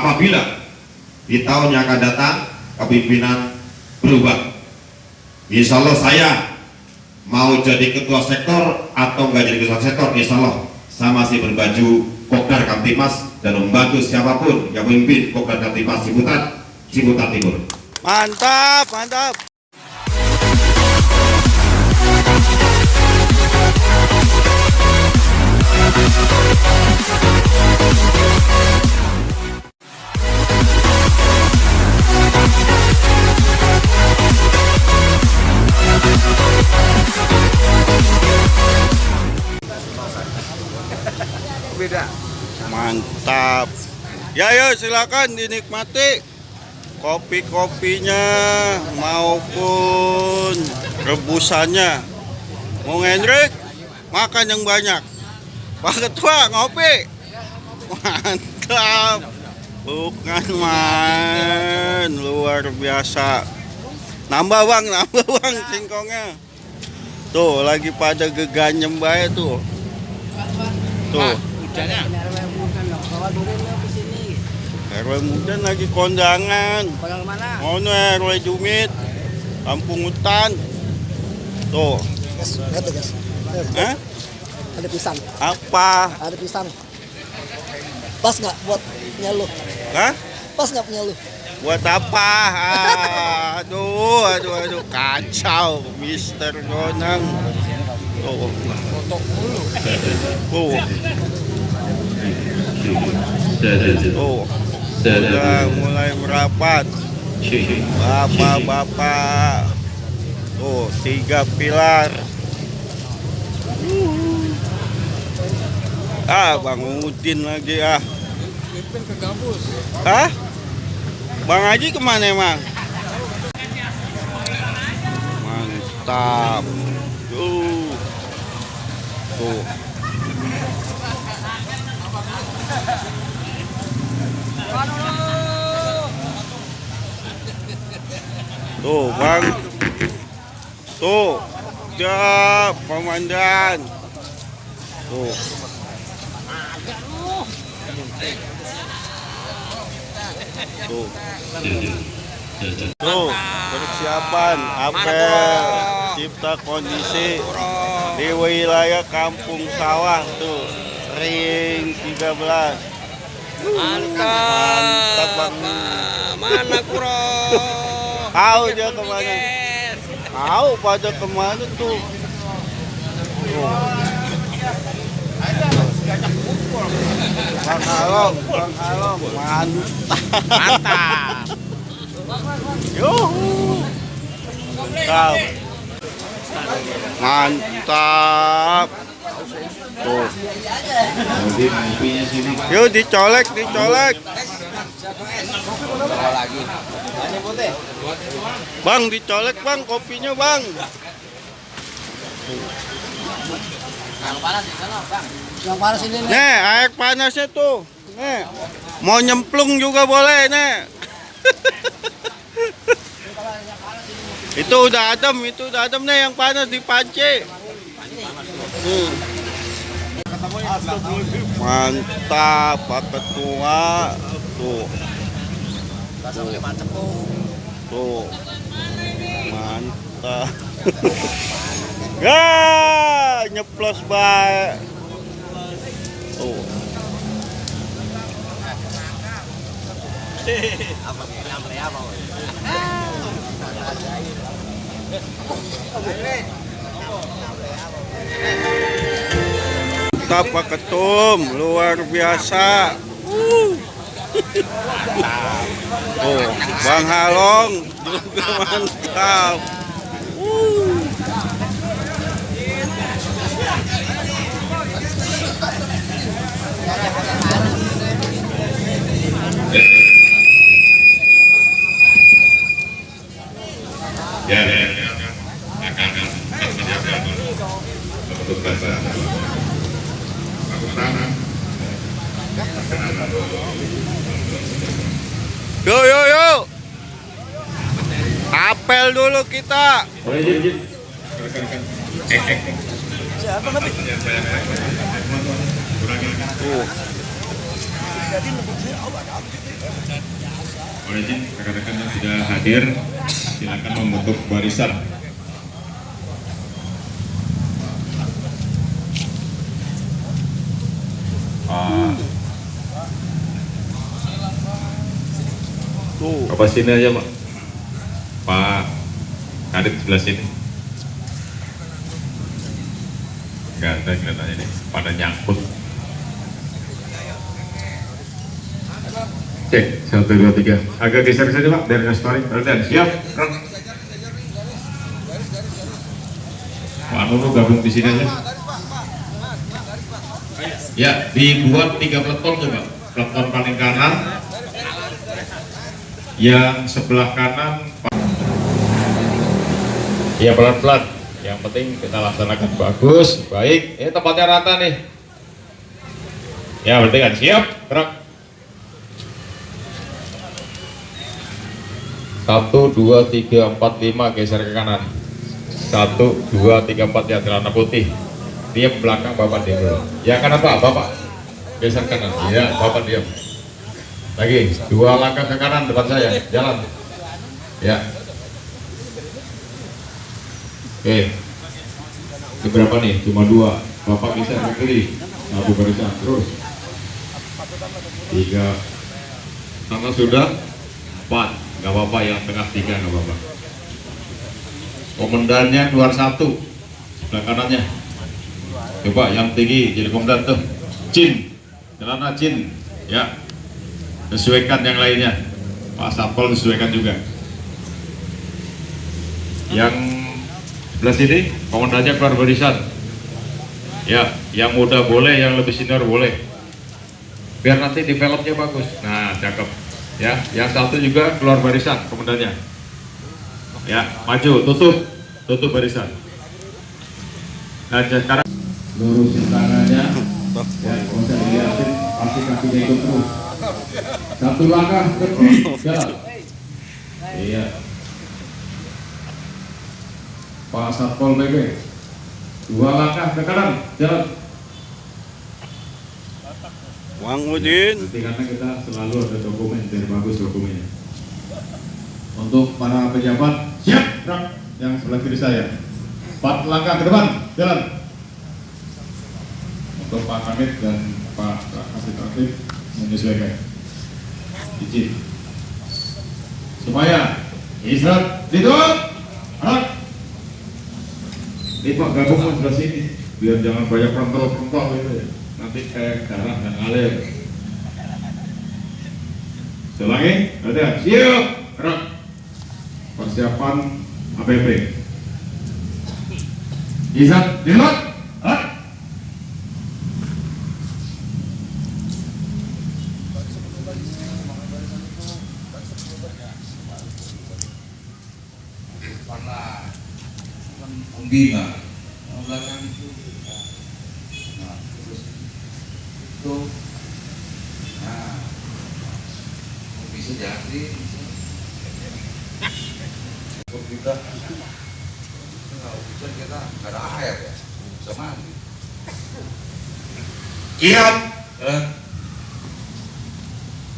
apabila di tahun yang akan datang kepemimpinan berubah. Insya Allah saya mau jadi ketua sektor atau nggak jadi ketua sektor, insya Allah saya masih berbaju Kokdar Kamtipmas dan membantu siapapun yang memimpin Kokdar Kamtipmas Ciputat Timur. Mantap, mantap. Beda. Mantap. Ya, yuk silakan dinikmati kopi-kopinya maupun rebusannya. Bung Hendrik, makan yang banyak. Pak Ketua ngopi. Mantap. Bukan main, luar biasa. Nambah bang singkongnya. Tuh lagi pada geganyem bae tuh. Tuh. RW muda lagi kondangan. Kondangan mana? Ngono RW Jumit, Kampung Hutan. Tuh. Guys, lihat tuh guys. Hah? Ada pisang. Apa? Ada pisang. Pas nggak buat punya lu? Hah? Pas nggak punya lu? Buat apa? Aduh, kacau, Mister Gonang. Tuh. Tuh. Tuh. Udah mulai merapat. Bapak-bapak. Tuh, 3 pilar. Bang Udin lagi ah. Ke kampus. Hah? Bang Haji kemana emang? Mantap. Tuh. Tuh bang. Tuh. Ya komandan. Tuh. Tuh. Tuh, persiapan apel cipta kondisi di wilayah Kampung Sawah tuh ring 13. Mantap bang. Mana kuro? Tahu dia kemana? Tahu pada kemana tuh? Bang Halong, mantap. Yuhu. Mantap. Tuh. Yuk dicolek. Bang dicolek bang kopinya bang. Yang panas ini nih. Nih air panasnya tuh. Nih. Mau nyemplung juga boleh nih. Itu udah adem nih yang panas di panci. Mantap Pak Ketua. Tuh. Mantap. Ya, nyeplos baik. Tuh. Mantap Pak Ketum, luar biasa. Oh, Bang Halong juga mantap. Ya. Akan untuk bahasa Yo. Apel dulu kita. Oleh izin rekan-rekan yang sudah hadir, silakan membentuk barisan. Tuh. Apa sini aja Pak? Pak Kadit sebelah sini. Enggak, saya kelihatannya ini pada nyangkut. Cek, 1, 2, 3. Agak geser saja Pak, dari restoring. Dan siap. Pak Nunu gabung di sini aja. Ya, dibuat 3 peleton coba. Peleton paling kanan, yang sebelah kanan. Ya pelan-pelan. Yang penting kita laksanakan bagus, baik. Ini tempatnya rata nih. Ya berarti kan siap, gerak. 1, 2, 3, 4, 5 geser ke kanan. 1, 2, 3, 4 ya celana putih. Diam belakang, Bapak diam dulu. Ya kanan Pak, Bapak geser kanan. Ya Bapak diam. Lagi 2 langkah ke kanan depan saya, jalan. Ya. Oke. Itu berapa nih? Cuma 2. Bapak geser ke kiri. 1 barisan terus. 3. Tanggal sudah 4. Gak apa-apa, yang tengah 3 gak apa-apa. Komandannya keluar 1 sebelah kanannya. Coba yang tinggi jadi komandan tuh. Cin, celana cin, ya. Sesuaikan yang lainnya. Pak Satpol sesuaikan juga. Yang sebelah sini komandannya keluar barisan. Ya, yang muda boleh, yang lebih senior boleh. Biar nanti developnya bagus. Nah, cakep. Ya, yang satu juga keluar barisan komandannya. Ya, maju, tutup barisan. Nah, sekarang lurusin tangannya. Ya, kalau saya lihatin pasti kakinya ikut terus. 1 langkah ke kiri, jalan. Iya. Pak Satpol PP. 2 langkah ke kanan, jalan. Bang Udin. Nanti karena kita selalu ada dokumen, jadi bagus dokumennya. Untuk para pejabat, siap, gerak. Yang sebelah kiri saya. 4 langkah ke depan, jalan. Untuk Pak Hamid dan Pak Kasih Aktif menyesuaikan. Izin. Supaya istirahat, ditutup. Anak. Ini Pak gabung sebelah sini, biar jangan banyak perantau gitu ya. Nanti kayak darah dan ngalir. Selangi, ada siap, gerak. Persiapan APP. Izat, diluat, pembina, belakang itu, nah terus itu, nah bisa jadi, kita kalau bisa kita nggak ada air ya, bisa mandi. Siap.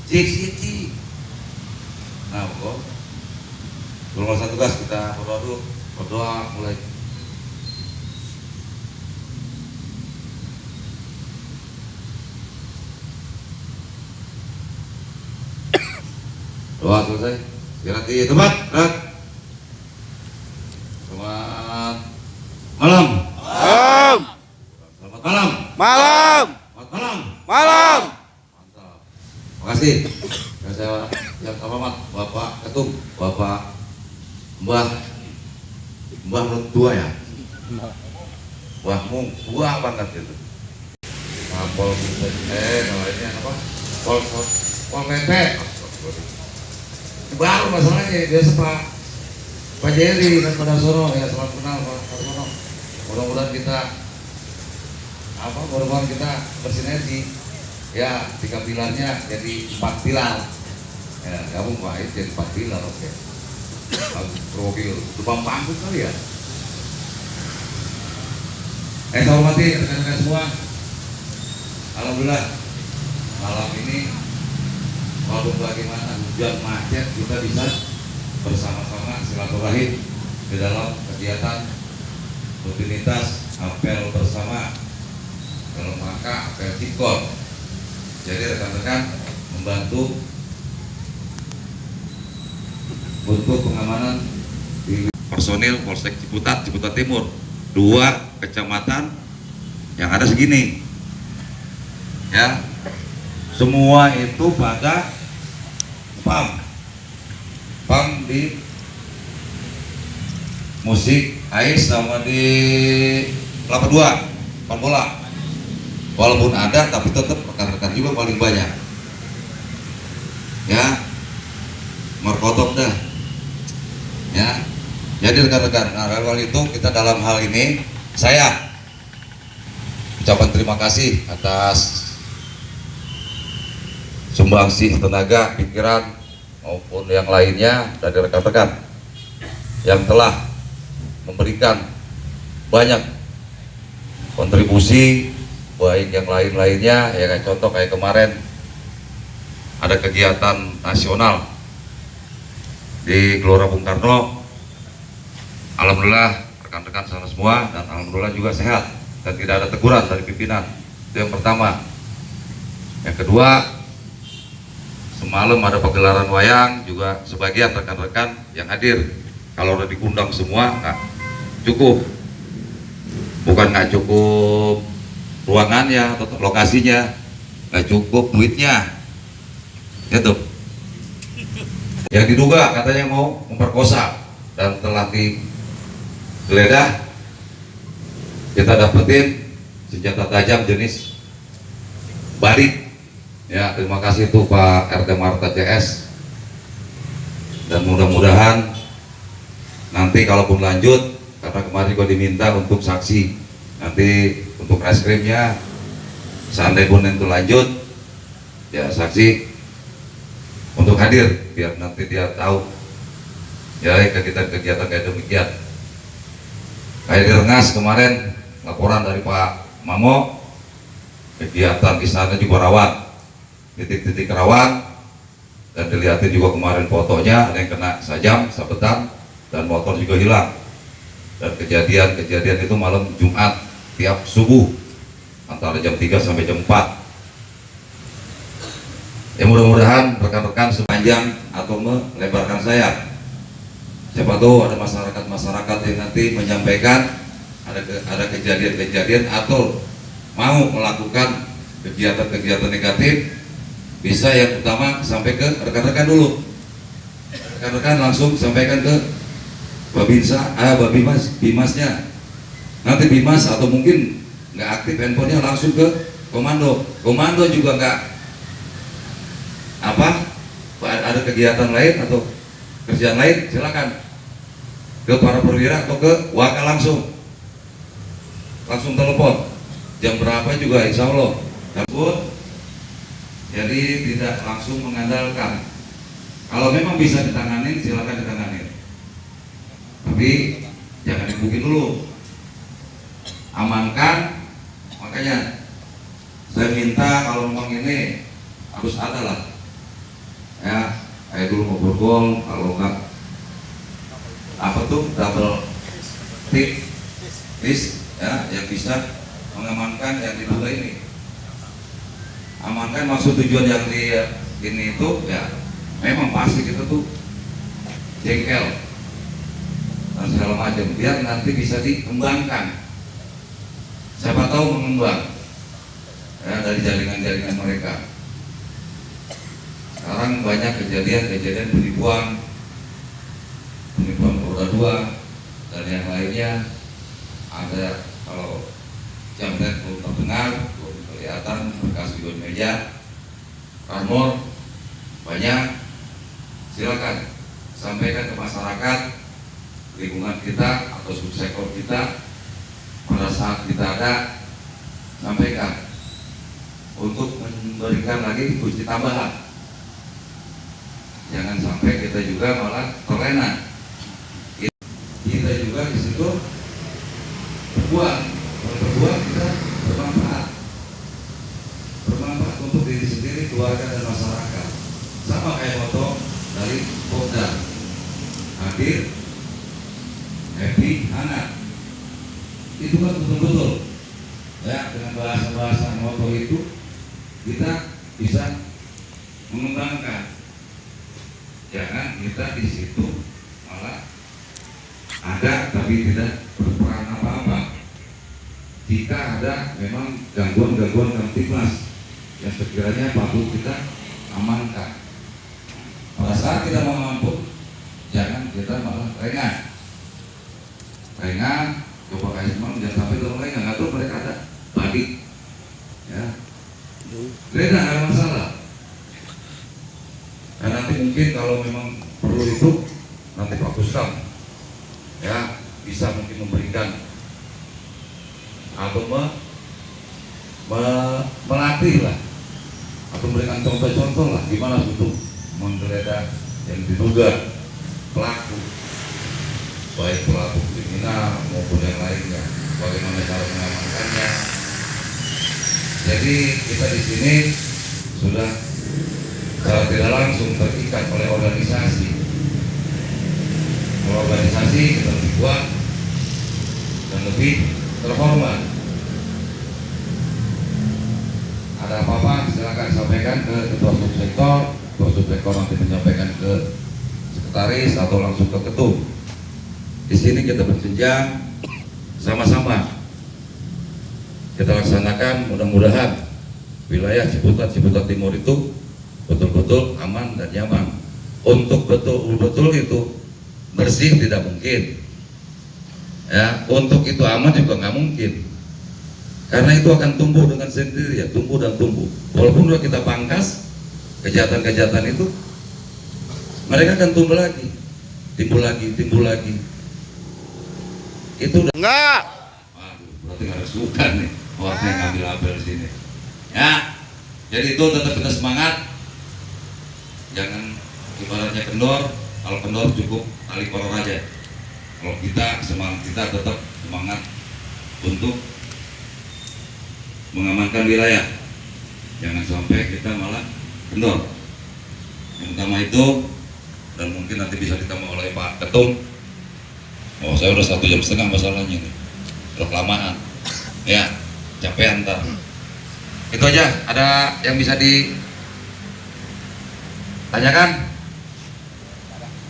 Cik. Nah, kok belum masa tugas kita berdoa mulai. Doa selesai. Ya nanti tempat. Selamat malam. Malam. Selamat malam. Malam. Selamat malam. Malam. Mantap. Makasih. Ya, saya yang terhormat Bapak Ketum, Bapak Mbah menurut ya. Mbahmu tua banget itu. Nah, Pol namanya apa? Pol PP. Baru masalahnya biasa Pak Jerry dan Pak Darsono ya, selamat kenal Pak Darsono. Mudah-mudahan kita mudah-mudahan kita bersinergi ya, 3 pilarnya jadi 4 pilar ya, gabung Pak itu jadi 4 pilar. Oke, profil depan panggung kali ya. Saya hormati rekan-rekan semua, alhamdulillah malam ini walaupun bagaimana hujan macet kita bisa bersama-sama silaturahim di dalam kegiatan rutinitas apel bersama dalam rangka apel Cikon. Jadi rekan-rekan membantu untuk pengamanan di personil Polsek Ciputat Timur, 2 kecamatan yang ada segini, ya, semua itu pada pam di musik AIS sama di Kelapa 2 pam bola. Walaupun ada, tapi tetap rekan-rekan juga paling banyak, ya, markotop dah, ya. Jadi rekan-rekan, nah, hal itu kita dalam hal ini saya ucapan terima kasih atas sumbangsih tenaga, pikiran maupun yang lainnya dari rekan-rekan yang telah memberikan banyak kontribusi, baik yang lain-lainnya, ya kayak contoh kayak kemarin ada kegiatan nasional di Gelora Bung Karno. Alhamdulillah rekan-rekan sana semua, dan alhamdulillah juga sehat dan tidak ada teguran dari pimpinan. Itu yang pertama. Yang kedua, semalam ada pagelaran wayang juga, sebagian rekan-rekan yang hadir. Kalau udah diundang semua nggak cukup, bukan nggak cukup ruangannya atau lokasinya, nggak cukup duitnya, gitu. Yang diduga katanya mau memperkosa dan telah digeledah, kita dapetin senjata tajam jenis barik. Ya, terima kasih tuh Pak RT Marta CS, dan mudah-mudahan nanti kalaupun lanjut, karena kemarin juga diminta untuk saksi, nanti untuk es krimnya seandainya pun itu lanjut, ya saksi untuk hadir biar nanti dia tahu ya kegiatan kayak demikian. Kayak di Rengas kemarin laporan dari Pak Mamo, kegiatan di sana juga rawan, titik-titik rawan, dan dilihatin juga kemarin fotonya ada yang kena sajam, sabetan, dan motor juga hilang. Dan kejadian itu malam Jumat tiap subuh antara jam 3 sampai jam 4. Ya mudah-mudahan rekan-rekan sepanjang atau melebarkan sayap. Siapa tahu ada masyarakat yang nanti menyampaikan ada kejadian-kejadian atau mau melakukan kegiatan-kegiatan negatif, bisa yang utama sampai ke rekan-rekan dulu. Rekan-rekan langsung sampaikan ke Bimasnya. Nanti Bimas atau mungkin nggak aktif handphonenya, langsung ke komando. Komando juga nggak ada kegiatan lain atau kerjaan lain, silakan ke para perwira atau ke wakil langsung telepon jam berapa juga, insya Allah. Jadi tidak langsung mengandalkan, kalau memang bisa ditanganin silakan ditanganin, tapi jangan dibukin dulu, amankan. Makanya saya minta kalau memang ini harus ada lah, ya kayak dulu mau borgol, kalau enggak double tip ya, yang bisa mengamankan yang diduga ini. Amankan maksud tujuan yang di ini itu ya, memang pasti kita tuh jengkel dan segala macam, biar nanti bisa dikembangkan. Siapa tahu mengembang ya dari jaringan-jaringan mereka. Sekarang banyak kejadian penipuan roda 2 dan yang lainnya. Ada, kalau jamret belum terdengar, belum kelihatan bekas di meja, ramor banyak, silakan sampaikan ke masyarakat lingkungan kita atau subsektor kita. Pada saat kita ada, sampaikan untuk memberikan lagi kunci tambahan. Jangan sampai kita juga malah terlena. Kita juga di situ berbuat kita bermanfaat untuk diri sendiri, keluarga dan masyarakat. hadir, happy, hangat. Itu kan betul-betul ya, dengan bahasa-bahasa moto itu kita bisa mengembangkan. Jangan kita di situ malah ada tapi tidak berperan apa-apa. Jika ada memang gangguan-gangguan Kamtibmas yang sekiranya patut kita amankan. Pada saat kita mampu, jangan kita malah lengah, coba kayak semua jangan sampai terlalu lengah. Nggak tahu mereka ada balik, ya, beda nggak ada masalah. Dan nanti mungkin kalau memang perlu itu nanti Pak Kusam ya bisa mungkin memberikan atau melatih lah atau memberikan contoh-contoh lah gimana untuk menggeledah yang diduga pelaku, baik pelaku kriminal maupun yang lainnya, bagaimana cara mengamankannya. Jadi kita di sini sudah secara tidak langsung terikat oleh organisasi. Kalau organisasi kita lebih kuat dan lebih terhormat. Ada apa-apa silakan sampaikan ke ketua subsektor nanti menyampaikan ke sekretaris atau langsung ke ketum. Di sini kita berjenjang sama-sama. Kita laksanakan, mudah-mudahan wilayah Ciputat Timur itu betul-betul aman dan nyaman. Untuk betul-betul itu bersih tidak mungkin. Ya, untuk itu aman juga nggak mungkin. Karena itu akan tumbuh dengan sendiri ya, tumbuh dan tumbuh. Walaupun sudah kita pangkas kejahatan-kejahatan itu, mereka akan tumbuh lagi, timbul lagi. Itu udah Enggak. waduh, berarti harus bukan nih orang yang ngambil apel di sini. Ya, jadi itu tetap kita semangat. Jangan ibaratnya kendor, kalau kendor cukup tali koror aja. Kalau kita semangat, kita tetap semangat untuk mengamankan wilayah. Jangan sampai kita malah kendor. Yang utama itu, dan mungkin nanti bisa ditambah oleh Pak Ketum. Oh, saya udah 1,5 jam masalahnya nih, udah kelamaan. Ya, capek ntar. Itu aja. Ada yang bisa ditanyakan?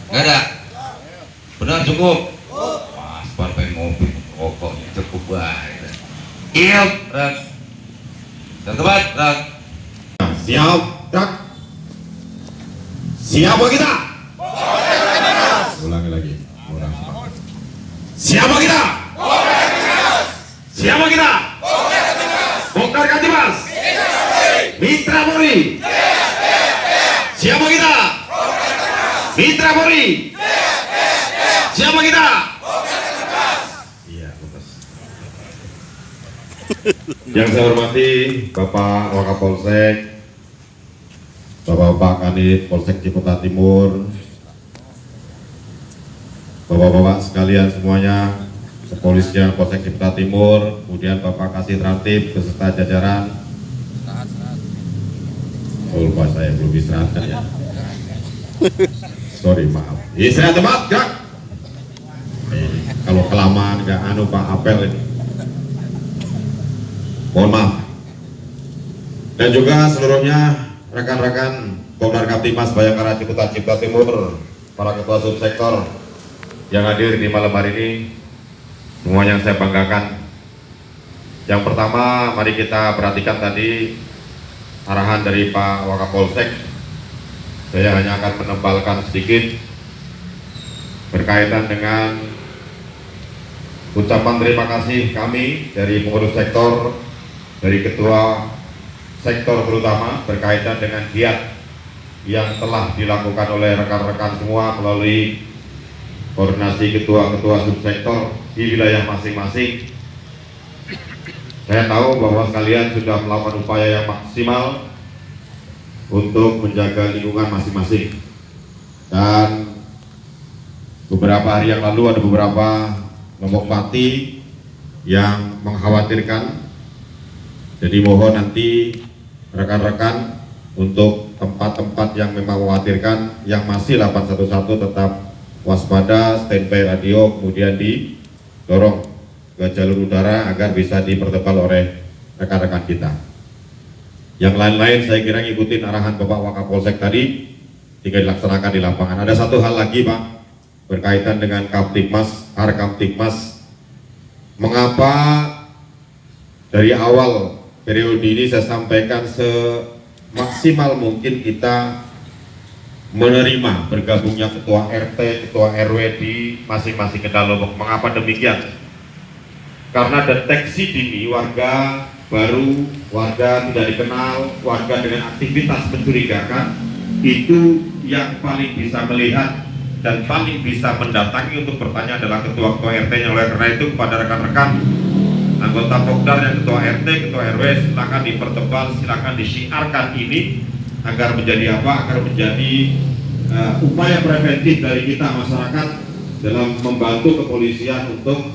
Gak ada. Benar cukup. Mas, partai ngopi, rokoknya cukup baik. Iya, Rak. Teman, Rak. Siap, tak? Siapa kita? Ulangi lagi. Siapa kita? Siapa kita? Bongkar Kamtibmas. Mitra Polri. Siapa kita? Mitra Polri. Siapa kita? Iya, bagus. Yang saya hormati Bapak Wakapolsek, Bapak-bapak Kanit Polsek Ciputat Timur, Bapak-bapak sekalian semuanya, Kepolisian Polsek Ciputat Timur, kemudian Bapak Kasih Rantib beserta jajaran. Oh, lupa saya belum istirahat kan ya. Sorry, maaf. Istirahat cepat, Kak. Kalau kelamaan nggak Pak apel ini. Mohon maaf. Dan juga seluruhnya rekan-rekan Komdar Kamtibmas Bayangkara Ciputat Timur, para ketua subsektor yang hadir di malam hari ini, semuanya yang saya banggakan. Yang pertama, mari kita perhatikan tadi arahan dari Pak Wakapolsek. Saya hanya akan menebalkan sedikit berkaitan dengan ucapan terima kasih kami dari pengurus sektor, dari ketua sektor terutama berkaitan dengan giat yang telah dilakukan oleh rekan-rekan semua melalui koordinasi ketua-ketua subsektor di wilayah masing-masing. Saya tahu bahwa kalian sudah melakukan upaya yang maksimal untuk menjaga lingkungan masing-masing. Dan beberapa hari yang lalu ada beberapa Lombok Pati yang mengkhawatirkan. Jadi mohon nanti rekan-rekan untuk tempat-tempat yang memang mengkhawatirkan, yang masih 811 tetap waspada, standby radio, kemudian didorong ke jalur udara agar bisa dipertebal oleh rekan-rekan kita. Yang lain-lain saya kira ngikutin arahan Bapak Wakapolsek tadi, tinggal dilaksanakan di lapangan. Ada satu hal lagi Pak, berkaitan dengan Kamtibmas, Harkamtibmas. Mengapa dari awal periode ini saya sampaikan semaksimal mungkin kita menerima bergabungnya ketua RT, ketua RW di masing-masing Kendal Lombok. Mengapa demikian? Karena deteksi dini warga baru, warga tidak dikenal, warga dengan aktivitas mencurigakan, itu yang paling bisa melihat dan paling bisa mendatangi untuk bertanya adalah ketua-ketua RT-nya. Oleh karena itu kepada rekan-rekan anggota Pokdar yang ketua RT, ketua RW, silakan dipertebal, silakan disiarkan ini agar menjadi apa? Agar menjadi upaya preventif dari kita masyarakat dalam membantu kepolisian untuk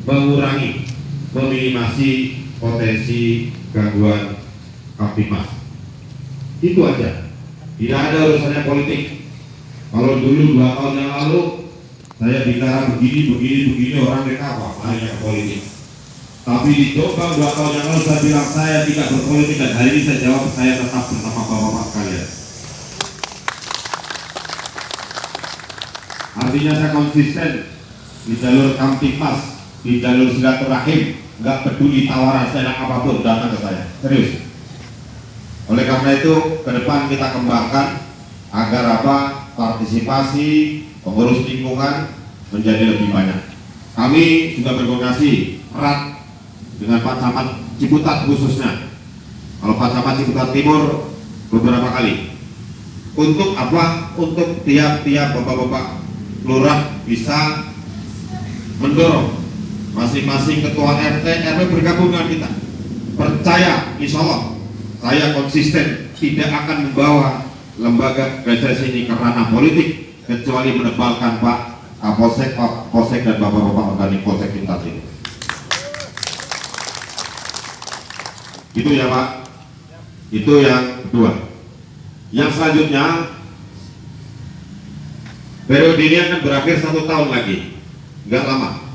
mengurangi, meminimasi potensi gangguan Kamtibmas. Itu aja, tidak ada urusannya politik. Kalau dulu 2 tahun yang lalu saya bicara begini orang ketawa hanya ke politik. Tapi di Jombang 2 tahun yang lalu saya bilang saya tidak berpolitik, dan hari ini saya jawab saya tetap bersama bapak-bapak sekalian. Artinya saya konsisten di jalur Kamtibmas, di jalur silaturahim, nggak peduli tawaran saya apapun datang ke saya, serius. Oleh karena itu ke depan kita kembangkan agar apa? Partisipasi pengurus lingkungan menjadi lebih banyak. Kami sudah berkoordinasi erat dengan Pak Camat Ciputat khususnya. Kalau Pak Camat Ciputat Timur beberapa kali. Untuk apa? Untuk tiap-tiap bapak-bapak lurah bisa mendorong masing-masing ketua RT RW bergabung dengan kita. Percaya, insya Allah saya konsisten tidak akan membawa lembaga organisasi ini ke ranah politik kecuali menebalkan Pak Kapolsek, Pak Polsek dan bapak-bapak organik Polsek Pintar ini. Itu ya Pak. Itu yang kedua. Yang selanjutnya, periode ini akan berakhir 1 tahun lagi, nggak lama.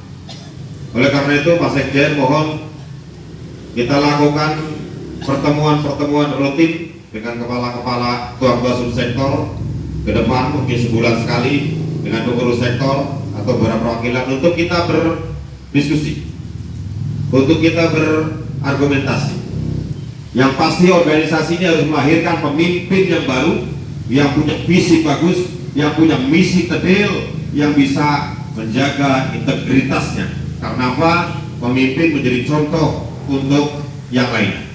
Oleh karena itu Pak Sekjen mohon kita lakukan pertemuan-pertemuan rutin dengan kepala-kepala ketua-ketua subsektor ke depan, mungkin sebulan sekali dengan pengurus sektor atau beberapa perwakilan untuk kita berdiskusi, untuk kita berargumentasi. Yang pasti organisasi ini harus melahirkan pemimpin yang baru, yang punya visi bagus, yang punya misi detail, yang bisa menjaga integritasnya. Karena apa? Pemimpin menjadi contoh untuk yang lain.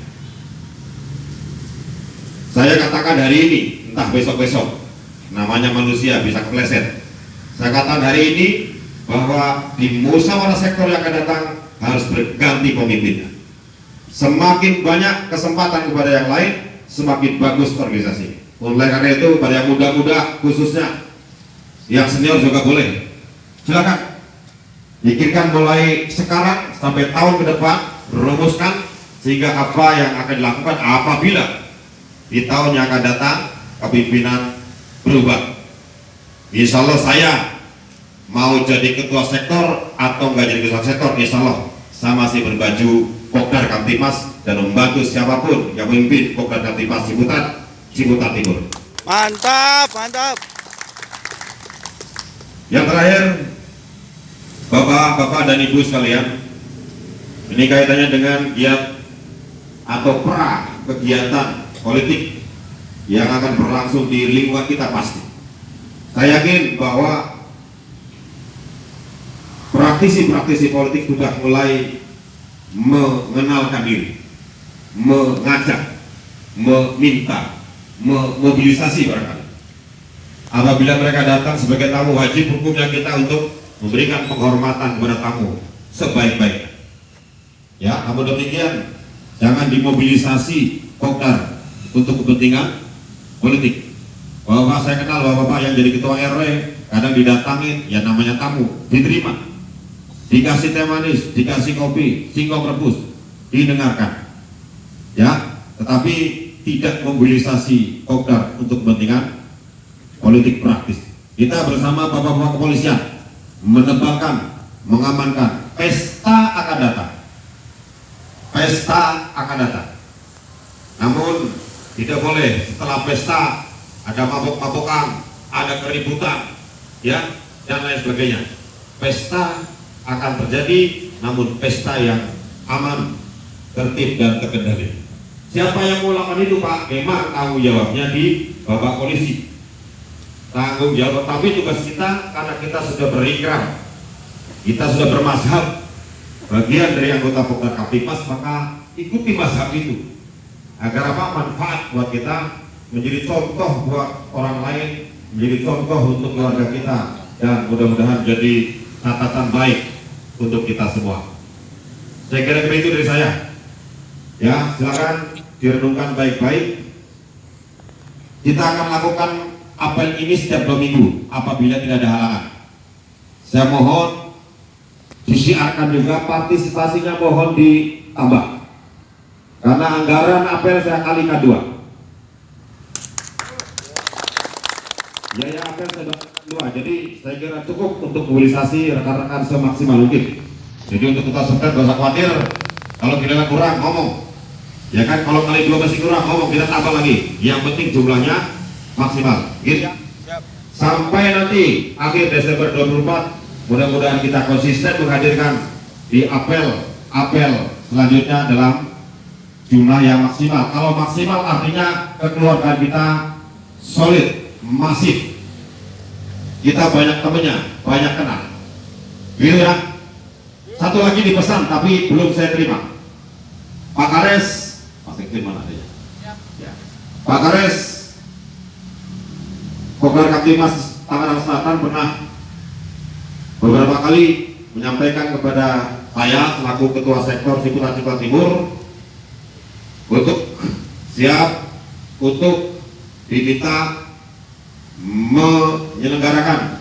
Saya katakan hari ini, entah besok-besok, namanya manusia bisa kepleset. Saya katakan hari ini bahwa di musyawarah sektor yang akan datang harus berganti pemimpinnya. Semakin banyak kesempatan kepada yang lain, semakin bagus organisasi. Oleh karena itu, pada yang muda-muda khususnya, yang senior juga boleh. Silakan pikirkan mulai sekarang sampai tahun ke depan, rumuskan sehingga apa yang akan dilakukan apabila di tahun yang akan datang kepemimpinan berubah. Insya Allah saya mau jadi ketua sektor atau enggak jadi ketua sektor, insya Allah saya masih berbaju Pokdar Kamtibmas dan membantu siapapun yang memimpin Pokdar Kamtibmas Ciputat Timur. Mantap, mantap. Yang terakhir, Bapak-bapak dan Ibu sekalian, ini kaitannya dengan giat atau pra kegiatan politik yang akan berlangsung di lingkungan kita pasti. Saya yakin bahwa praktisi-praktisi politik sudah mulai mengenalkan diri, mengajak, meminta, memobilisasi barangkali. Apabila mereka datang sebagai tamu, wajib hukumnya kita untuk memberikan penghormatan kepada tamu sebaik-baiknya. Ya, namun demikian jangan dimobilisasi Pokdar untuk kepentingan politik. Bapak saya kenal bapak-bapak yang jadi ketua RW, kadang didatangin, ya namanya tamu, diterima, dikasih teh manis, dikasih kopi, singkong rebus, didengarkan, ya, tetapi tidak mobilisasi Pokdar untuk kepentingan politik praktis. kita bersama bapak-bapak kepolisian menebakkan, mengamankan pesta akan datang. Pesta akan datang. Namun tidak boleh setelah pesta ada mabok-mabokan, ada keributan, ya, dan lain sebagainya. Pesta akan terjadi, namun pesta yang aman, tertib dan terkendali. Siapa yang mau lakukan itu, Pak? Memang tanggung jawabnya di Bapak Polisi. Tanggung jawab, tapi tugas kita karena kita sudah berikrar, kita sudah bermazhab, bagian dari anggota Pokdar Kaptimas, maka ikuti mazhab itu agar apa? Manfaat buat kita, menjadi contoh buat orang lain, menjadi contoh untuk keluarga kita, dan mudah-mudahan jadi catatan baik untuk kita semua. Saya kira itu dari saya. Ya, silakan direnungkan baik-baik. Kita akan lakukan apel ini setiap 2 minggu apabila tidak ada halangan. Saya mohon disiarkan juga, partisipasinya mohon ditambah, karena anggaran apel saya kalikan 2. Biaya apel saya kalikan 2. Jadi saya kira cukup untuk mobilisasi rekan-rekan semaksimal mungkin. Jadi untuk kita sekat gak usah khawatir kalau kita kurang ngomong, ya kan, kalau kali 2 masih kurang ngomong, kita tambah lagi. Yang penting jumlahnya maksimal, gitu. Sampai nanti akhir Desember 24, mudah-mudahan kita konsisten menghadirkan di apel selanjutnya dalam jumlah yang maksimal. Kalau maksimal artinya kekeluargaan kita solid, masif, kita banyak temennya, banyak kenal, gitu ya. Satu lagi dipesan tapi belum saya terima, Pak Kares, Pak Sekjen mana ada ya? Pak Kares Pokdar Kaptimas Tangerang Selatan pernah beberapa kali menyampaikan kepada saya selaku Ketua Sektor Ciputat Timur untuk siap untuk diminta menyelenggarakan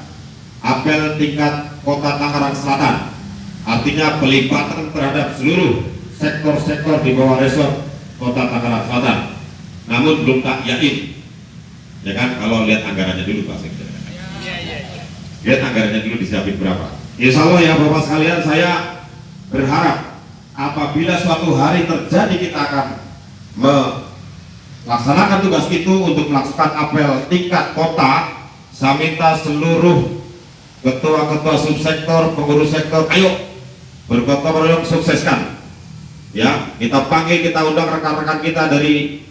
apel tingkat Kota Tangerang Selatan, artinya pelibatan terhadap seluruh sektor-sektor di bawah resort Kota Tangerang Selatan. Namun belum tak yakin, ya kan, kalau lihat anggarannya dulu Pak Sekjen. Lihat anggarannya dulu disiapin berapa. Insya Allah ya Bapak sekalian, saya berharap apabila suatu hari terjadi kita akan melaksanakan tugas itu untuk melakukan apel tingkat kota. Saya minta seluruh ketua-ketua subsektor, pengurus sektor, ayo bergotong royong sukseskan. Ya, kita panggil, kita undang rekan-rekan kita dari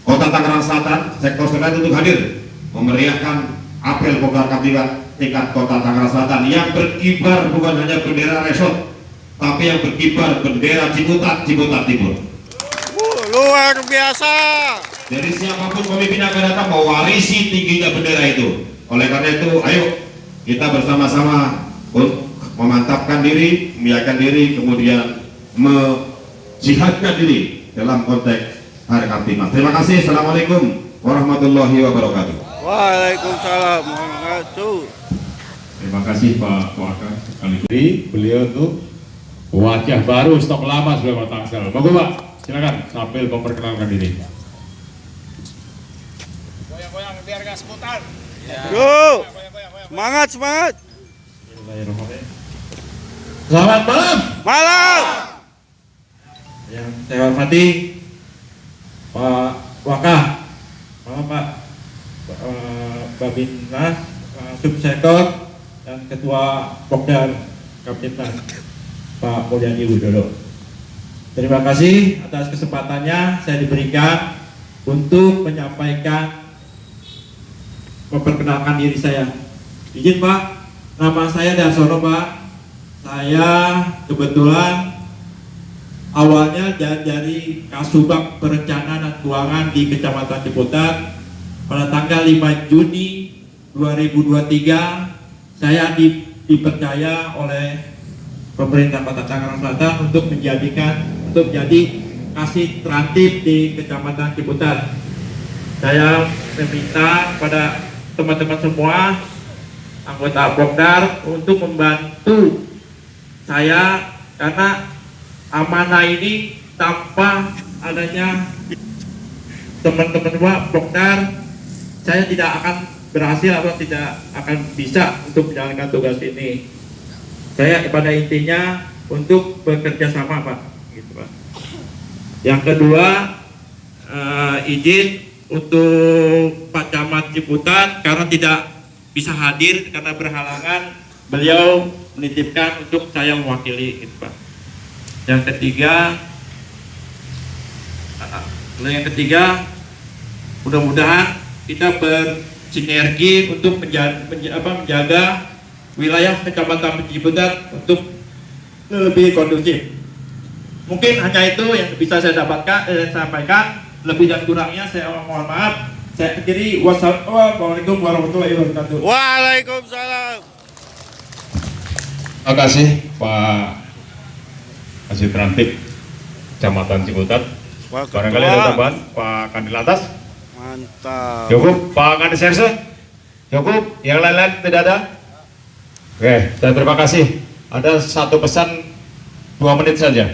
Kota Tangerang Selatan, sektor terkait untuk hadir memeriahkan apel Pokdar Kaptimas tingkat Kota Tangerang Selatan yang berkibar bukan hanya bendera resort, tapi yang berkibar bendera Ciputat Timur. Luar biasa. Jadi siapapun pemimpin yang akan datang mewarisi tingginya bendera itu. Oleh karena itu, ayo kita bersama-sama untuk memantapkan diri, menyiapkan diri, kemudian menjihadkan diri dalam konteks Hari Kaptimas. Terima kasih. Assalamualaikum warahmatullahi wabarakatuh. Waalaikumsalam warahmatullahi. Terima kasih Pak Waka sekali. Beliau tuh wajah baru, stok lama sudah Pak Tangsel. Bagus Pak, silakan sambil memperkenalkan diri. Goyang-goyang biar gas putar. Yuk, semangat. Selamat malam. Malam. Yang saya hormati Pak Waka, Pak Babinnas, Subsektor dan Ketua Pokdar Kaptimas Pak Mulyadi Widodo. Terima kasih atas kesempatannya saya diberikan untuk menyampaikan, memperkenalkan diri saya. Izin Pak, nama saya Darsono Pak. Saya kebetulan awalnya dari Kasubag Perencanaan dan Keuangan di Kecamatan Ciputat. Pada tanggal 5 Juni 2023 saya dipercaya oleh pemerintah Kota Tangerang Selatan untuk menjadi kasih terantip di Kecamatan Ciputat. Saya meminta pada teman-teman semua anggota Pokdar untuk membantu saya, karena amanah ini tanpa adanya teman-teman Pokdar saya tidak akan berhasil atau tidak akan bisa untuk menjalankan tugas ini. Saya pada intinya untuk bekerja sama, Pak. Gitu, Pak. Yang kedua, izin untuk Pak Camat Ciputat karena tidak bisa hadir karena berhalangan, beliau menitipkan untuk saya mewakili, gitu, Pak. Yang ketiga, mudah-mudahan kita bersinergi untuk menjaga wilayah Kecamatan Ciputat untuk lebih kondusif. Mungkin hanya itu yang bisa saya sampaikan. Lebih dan kurangnya saya mohon maaf. Saya akhiri. Wassalamualaikum warahmatullahi wabarakatuh. Waalaikumsalam. Terima kasih Pak Kasih Trantik Kecamatan Ciputat. Barangkali ada tambahan Pak Kandir Lantas. Mantap. Cukup Pak Kandir Serse. Cukup. Yang lain-lain tidak ada. Oke, saya terima kasih. Ada satu pesan 2 menit saja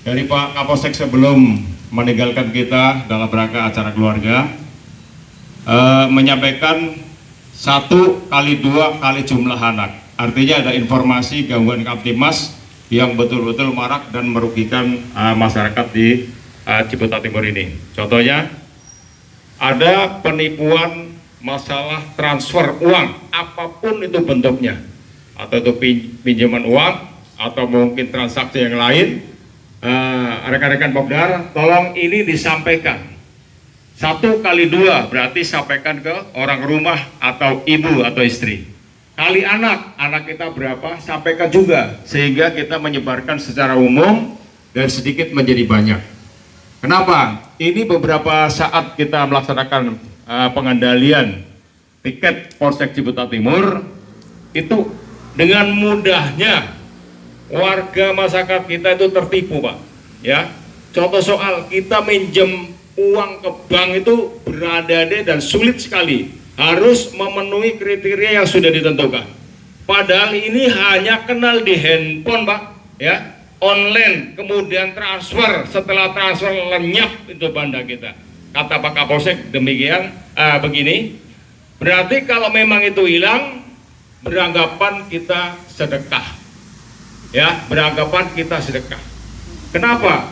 dari Pak Kapolsek sebelum meninggalkan kita dalam rangka acara keluarga, menyampaikan 1 kali 2 kali jumlah anak. Artinya ada informasi gangguan Kamtibmas yang betul-betul marak dan merugikan masyarakat di Ciputat Timur ini. Contohnya ada penipuan masalah transfer uang apapun itu bentuknya, atau itu pinjaman uang atau mungkin transaksi yang lain. Rekan-rekan Popdar, tolong ini disampaikan 1 kali 2 berarti sampaikan ke orang rumah atau ibu atau istri. Kali anak kita berapa, sampaikan juga, sehingga kita menyebarkan secara umum dan sedikit menjadi banyak. Kenapa? Ini beberapa saat kita melaksanakan pengendalian tiket Polsek Ciputat Timur, itu dengan mudahnya warga masyarakat kita itu tertipu, Pak. Ya, contoh soal kita minjem uang ke bank itu berada-ada dan sulit sekali, harus memenuhi kriteria yang sudah ditentukan. Padahal ini hanya kenal di handphone, Pak. Ya, online, kemudian transfer, setelah transfer lenyap itu banda kita. Kata Pak Kapolsek demikian, begini. Berarti kalau memang itu hilang, beranggapan kita sedekah. Ya, beranggapan kita sedekah. Kenapa?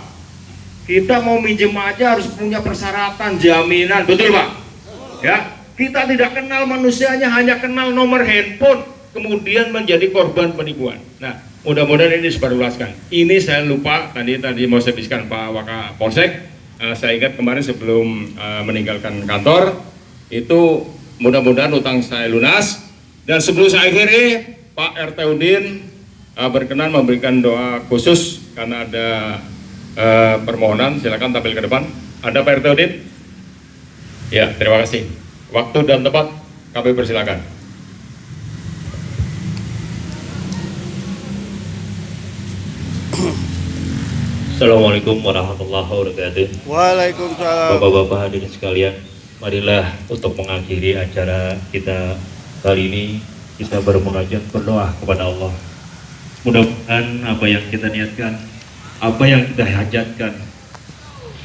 Kita mau minjem aja harus punya persyaratan, jaminan, betul Pak? Ya, kita tidak kenal manusianya, hanya kenal nomor handphone, kemudian menjadi korban penipuan. Nah, mudah-mudahan ini disebarluaskan. Ini saya lupa tadi mau saya biskan Pak Wakapolsek. Saya ingat kemarin sebelum meninggalkan kantor itu, mudah-mudahan utang saya lunas. Dan sebelum saya akhiri, Pak RT Udin berkenan memberikan doa khusus karena ada permohonan. Silakan tampil ke depan. Ada Pak RT Udin? Ya, terima kasih. Waktu dan tempat kami persilakan. Assalamualaikum warahmatullahi wabarakatuh. Waalaikumsalam. Bapak-bapak hadirin sekalian, marilah untuk mengakhiri acara kita kali ini, kita bermunajat, berdoa kepada Allah. Mudah-mudahan apa yang kita niatkan, apa yang kita hajatkan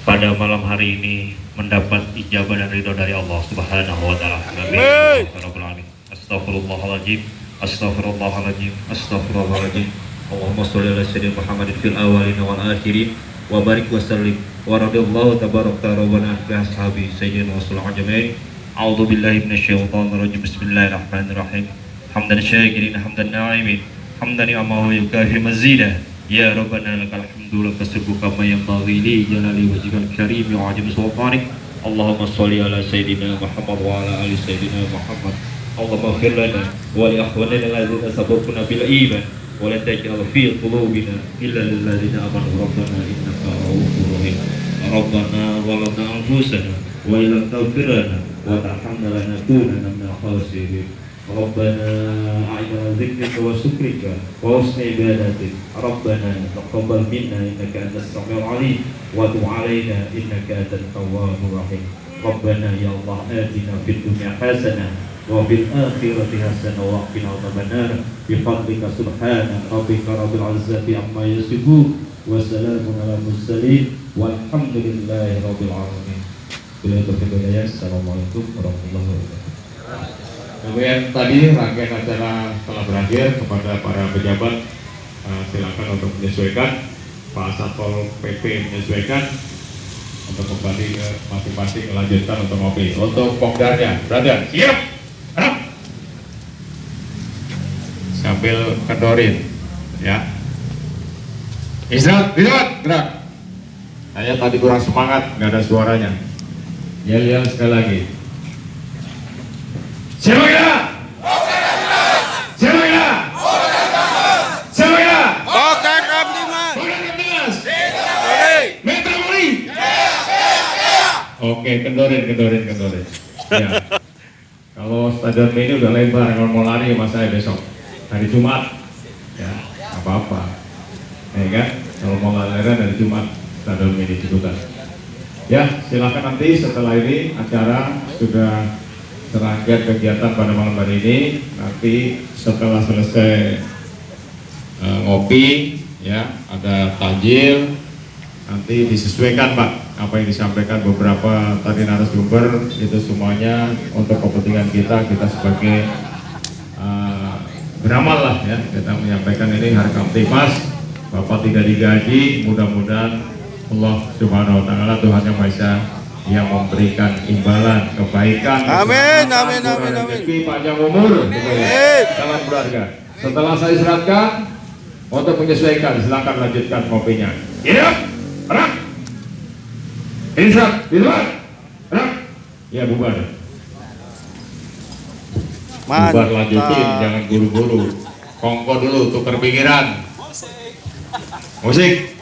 pada malam hari ini mendapat ijabah dan ridho dari Allah Subhanahu wa taala. Amin. Astaghfirullahaladzim. Astaghfirullahaladzim. Astaghfirullahaladzim. Allahumma sholli ala sayyidina Muhammadin fil awwalin wal akhirin wa barik wa sallim wa radhiyallahu tabaraka rabbana bi ashabi sayyidina rasul ajmain. A'udzu billahi minasyaitonir rajim. Bismillahirrahmanirrahim. Hamdan syakirin hamdan na'imin hamdan ya'mahu yukafi mazidah. Ya Rabbana lakal hamdu laka syukru kama yanbaghi li jalali wajhikal karim wa ajmi sultanik. Allahumma sholli ala sayyidina Muhammad wa ala ali sayyidina Muhammad. Allahumma ighfir lana wa li akhwanina alladzina sabaquna bil iman wa la taj'al fi qulubina illa lil ladzina amanu rabbana innaka ra'ufur rahim. Rabbana zalamna anfusana wa illam taghfir lana wa tarhamna lanakunanna minal khasirin. ربنا أعنا ذكرك وشكرك وحسن عبادتك ربنا تقبل منا إنك أنت السميع العليم وتب علينا إنك أنت التواب الرحيم. ربنا يا الله آتنا في الدنيا حسنة وفي الآخرة حسنة وقنا عذاب النار بفضلك سبحان ربك رب العزة عما يصفون وسلام على المرسلين والحمد لله رب العالمين. Assalamualaikum warahmatullahi wabarakatuh. Kemudian tadi rangkaian acara telah berakhir. Kepada para pejabat silakan untuk menyesuaikan. Pak Satpol PP menyesuaikan untuk kembali ke masing-masing, melanjutkan untuk ngopi. Untuk pokdarnya, brother, siap? Harap. Sambil kendorin, ya. Istirahat, gerak. Saya tadi kurang semangat, nggak ada suaranya. Yel sekali lagi. Siapa kita? Siapa kita? Siapa kita? Oke, Kamtimas. Metro Poli. Oke, kendorin. Ya. Kalau stadion ini udah lebar, kalau mau lari sama saya besok hari Jumat, ya nggak apa-apa, ya kan? Kalau mau lari hari Jumat stadion ini Ciputat. Ya, silakan nanti setelah ini acara sudah serangkaian kegiatan pada malam hari ini. Nanti setelah selesai ngopi, ya ada takjil. Nanti disesuaikan Pak, apa yang disampaikan beberapa tadi narasumber itu semuanya untuk kepentingan kita sebagai beramal lah ya. Kita menyampaikan ini hari Kamtimas, Bapak tidak digaji, mudah-mudahan Allah Subhanahu Wa Taala Tuhan Yang Maha Esa yang memberikan imbalan kebaikan. Amin. Rezeki panjang umur, salam keluarga. Setelah saya serahkan untuk menyesuaikan, silakan lanjutkan kopinya. Iya. Rak, insaf, di luar, rak, ya bubar. Bubar lanjutin, jangan buru-buru. Kongko dulu, tukar pikiran. Musik.